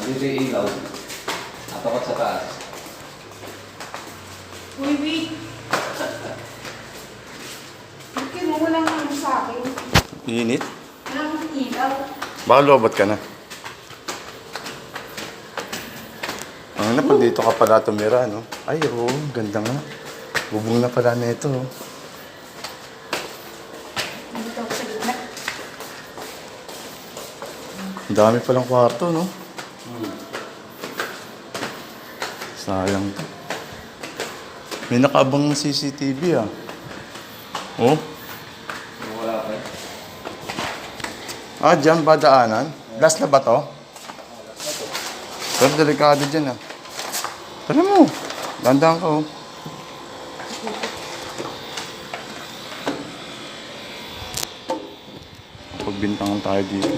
Andito yung ilaw. Natapat sa taas. Uy, wait. Bakit mo walang ano sa akin? Init? Walang ilaw. Baka lobot ka na. Ang na, pag dito ka pala tumira, no? Ay, oo, ganda nga. Bubong na pala na ito. Dito ako sa gitna. Ang dami palang kwarto, no? Sayang to. May nakaabang CCTV, ah. Oh? Wala pa eh. Ah, dyan ba daanan? Last na ba to? Pero delikado dyan, ah. Tara mo. Dandaan ka, oh. Pagbintangan tayo dito.